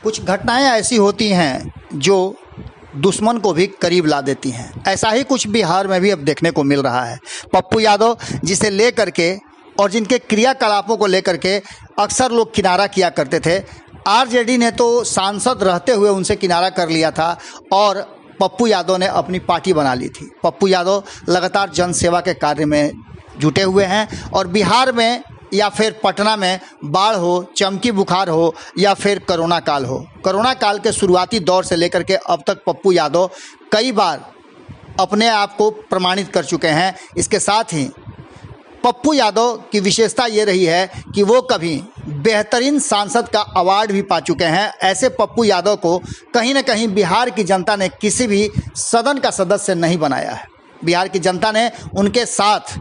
कुछ घटनाएं ऐसी होती हैं जो दुश्मन को भी करीब ला देती हैं। ऐसा ही कुछ बिहार में भी अब देखने को मिल रहा है। पप्पू यादव जिसे लेकर के और जिनके क्रियाकलापों को लेकर के अक्सर लोग किनारा किया करते थे, आरजेडी ने तो सांसद रहते हुए उनसे किनारा कर लिया था और पप्पू यादव ने अपनी पार्टी बना ली थी। पप्पू यादव लगातार जनसेवा के कार्य में जुटे हुए हैं और बिहार में या फिर पटना में बाढ़ हो, चमकी बुखार हो या फिर कोरोना काल हो, कोरोना काल के शुरुआती दौर से लेकर के अब तक पप्पू यादव कई बार अपने आप को प्रमाणित कर चुके हैं। इसके साथ ही पप्पू यादव की विशेषता ये रही है कि वो कभी बेहतरीन सांसद का अवार्ड भी पा चुके हैं। ऐसे पप्पू यादव को कहीं ना कहीं बिहार की जनता ने किसी भी सदन का सदस्य नहीं बनाया है। बिहार की जनता ने उनके साथ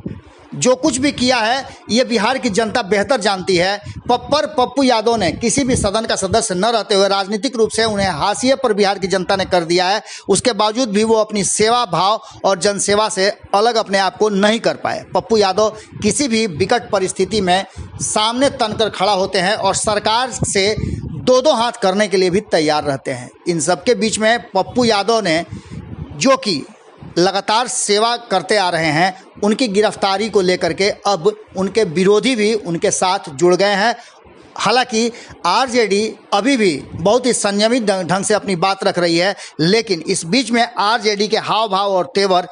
जो कुछ भी किया है ये बिहार की जनता बेहतर जानती है। पप्पू यादव ने किसी भी सदन का सदस्य न रहते हुए राजनीतिक रूप से उन्हें हाशिए पर बिहार की जनता ने कर दिया है। उसके बावजूद भी वो अपनी सेवा भाव और जनसेवा से अलग अपने आप को नहीं कर पाए। पप्पू यादव किसी भी विकट परिस्थिति में सामने तनकर खड़ा होते हैं और सरकार से दो दो हाथ करने के लिए भी तैयार रहते हैं। इन सबके बीच में पप्पू यादव ने जो कि लगातार सेवा करते आ रहे हैं, उनकी गिरफ्तारी को लेकर के अब उनके विरोधी भी उनके साथ जुड़ गए हैं। हालांकि आरजेडी अभी भी बहुत ही संयमित ढंग से अपनी बात रख रही है, लेकिन इस बीच में आरजेडी के हाव भाव और तेवर,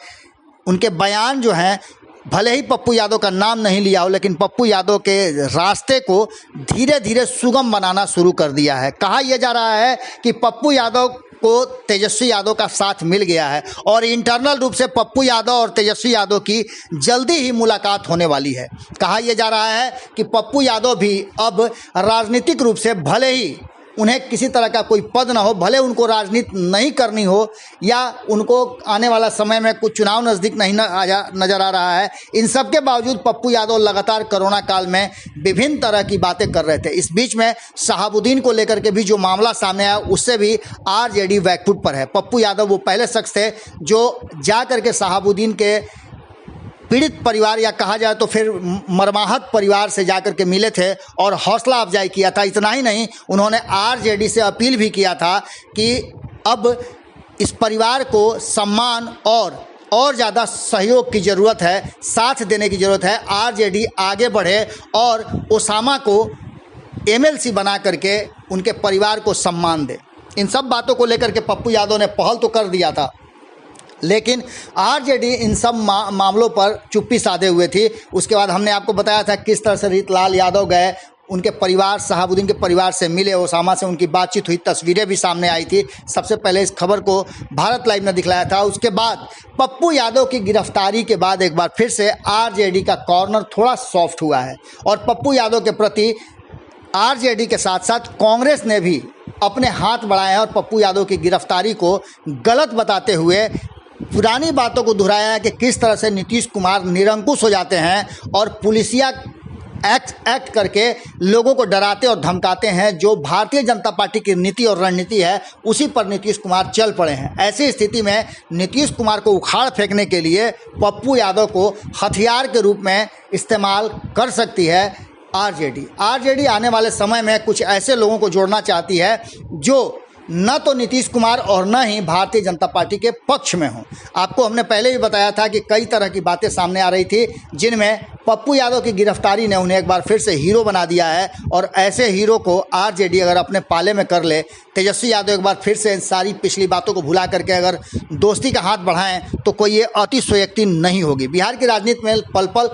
उनके बयान जो हैं, भले ही पप्पू यादव का नाम नहीं लिया हो, लेकिन पप्पू यादव के रास्ते को धीरे धीरे सुगम बनाना शुरू कर दिया है। कहा यह जा रहा है कि पप्पू यादव को तेजस्वी यादव का साथ मिल गया है और इंटरनल रूप से पप्पू यादव और तेजस्वी यादव की जल्दी ही मुलाकात होने वाली है। कहा यह जा रहा है कि पप्पू यादव भी अब राजनीतिक रूप से भले ही उन्हें किसी तरह का कोई पद ना हो, भले उनको राजनीति नहीं करनी हो या उनको आने वाला समय में कुछ चुनाव नज़दीक नहीं नज़र आ रहा है, इन सब के बावजूद पप्पू यादव लगातार कोरोना काल में विभिन्न तरह की बातें कर रहे थे। इस बीच में शहाबुद्दीन को लेकर के भी जो मामला सामने आया, उससे भी आरजेडी बैकफुट पर है। पप्पू यादव वो पहले शख्स थे जो जा करके शहाबुद्दीन के पीड़ित परिवार या कहा जाए तो फिर मरमाहत परिवार से जाकर के मिले थे और हौसला अफजाई किया था। इतना ही नहीं, उन्होंने आरजेडी से अपील भी किया था कि अब इस परिवार को सम्मान और ज़्यादा सहयोग की ज़रूरत है, साथ देने की ज़रूरत है। आरजेडी आगे बढ़े और ओसामा को एमएलसी बना करके उनके परिवार को सम्मान दे। इन सब बातों को लेकर के पप्पू यादव ने पहल तो कर दिया था, लेकिन आरजेडी इन सब मामलों पर चुप्पी साधे हुए थी। उसके बाद हमने आपको बताया था किस तरह से रीतलाल यादव गए, उनके परिवार, शहाबुद्दीन के परिवार से मिले, ओसामा से उनकी बातचीत हुई, तस्वीरें भी सामने आई थी। सबसे पहले इस खबर को भारत लाइव ने दिखलाया था। उसके बाद पप्पू यादव की गिरफ्तारी के बाद एक बार फिर से आरजेडी का कॉर्नर थोड़ा सॉफ्ट हुआ है और पप्पू यादव के प्रति आरजेडी के साथ साथ कांग्रेस ने भी अपने हाथ बढ़ाए हैं और पप्पू यादव की गिरफ्तारी को गलत बताते हुए पुरानी बातों को दोहराया है कि किस तरह से नीतीश कुमार निरंकुश हो जाते हैं और पुलिसिया एक्ट करके लोगों को डराते और धमकाते हैं। जो भारतीय जनता पार्टी की नीति और रणनीति है, उसी पर नीतीश कुमार चल पड़े हैं। ऐसी स्थिति में नीतीश कुमार को उखाड़ फेंकने के लिए पप्पू यादव को हथियार के रूप में इस्तेमाल कर सकती है आरजेडी आने वाले समय में कुछ ऐसे लोगों को जोड़ना चाहती है जो न तो नीतीश कुमार और न ही भारतीय जनता पार्टी के पक्ष में हो। आपको हमने पहले भी बताया था कि कई तरह की बातें सामने आ रही थी, जिनमें पप्पू यादव की गिरफ्तारी ने उन्हें एक बार फिर से हीरो बना दिया है और ऐसे हीरो को आरजेडी अगर अपने पाले में कर ले, तेजस्वी यादव एक बार फिर से सारी पिछली बातों को भुला करके अगर दोस्ती का हाथ बढ़ाएं तो कोई ये अतिशयोक्ति नहीं होगी। बिहार की राजनीति में पल पल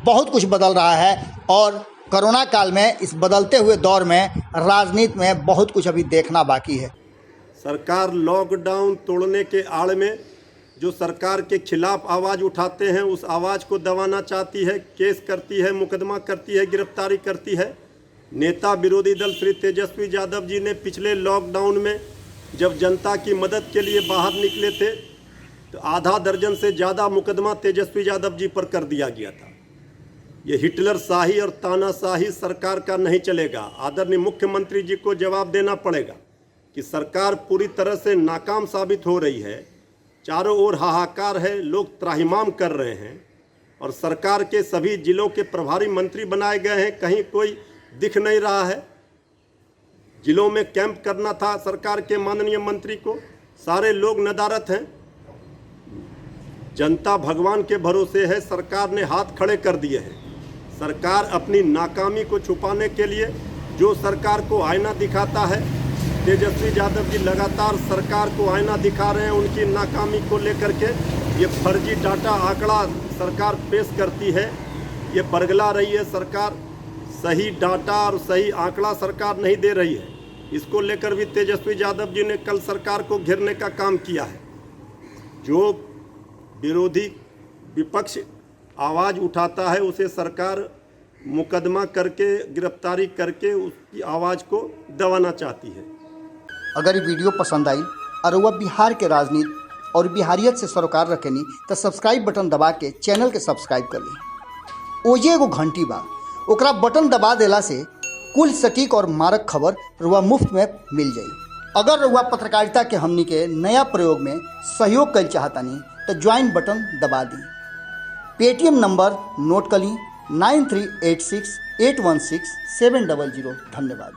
बहुत कुछ बदल रहा है और कोरोना काल में इस बदलते हुए दौर में राजनीति में बहुत कुछ अभी देखना बाकी है। सरकार लॉकडाउन तोड़ने के आड़ में जो सरकार के खिलाफ आवाज़ उठाते हैं, उस आवाज़ को दबाना चाहती है, केस करती है, मुकदमा करती है, गिरफ्तारी करती है। नेता विरोधी दल श्री तेजस्वी यादव जी ने पिछले लॉकडाउन में जब जनता की मदद के लिए बाहर निकले थे तो आधा दर्जन से ज़्यादा मुकदमा तेजस्वी यादव जी पर कर दिया गया था। ये हिटलर शाही और तानाशाही सरकार का नहीं चलेगा। आदरणीय मुख्यमंत्री जी को जवाब देना पड़ेगा कि सरकार पूरी तरह से नाकाम साबित हो रही है। चारों ओर हाहाकार है, लोग त्राहिमाम कर रहे हैं और सरकार के सभी जिलों के प्रभारी मंत्री बनाए गए हैं, कहीं कोई दिख नहीं रहा है। जिलों में कैंप करना था सरकार के माननीय मंत्री को। सारे लोग नदारत हैं, जनता भगवान के भरोसे है। सरकार ने हाथ खड़े कर दिए हैं। सरकार अपनी नाकामी को छुपाने के लिए जो सरकार को आईना दिखाता है, तेजस्वी यादव जी लगातार सरकार को आईना दिखा रहे हैं। उनकी नाकामी को लेकर के ये फर्जी डाटा आंकड़ा सरकार पेश करती है, ये बरगला रही है सरकार। सही डाटा और सही आंकड़ा सरकार नहीं दे रही है। इसको लेकर भी तेजस्वी यादव जी ने कल सरकार को घेरने का काम किया है। जो विरोधी विपक्ष आवाज़ उठाता है उसे सरकार मुकदमा करके, गिरफ्तारी करके उसकी आवाज़ को दबाना चाहती है। अगर ये वीडियो पसंद आई और वह बिहार के राजनीति और बिहारियत से सरोकार रखेनी तो सब्सक्राइब बटन दबा के चैनल के सब्सक्राइब कर ली। ओजे एगो घंटी बा, ओकरा बटन दबा देला से कुल सटीक और मारक खबर रुआ मुफ्त में मिल जाई। अगर रुआ पत्रकारिता के हमनी के नया प्रयोग में सहयोग कर चाहतानी तो ज्वाइन बटन दबा दी। पेटीएम नंबर नोट कर ली 9386816700। धन्यवाद।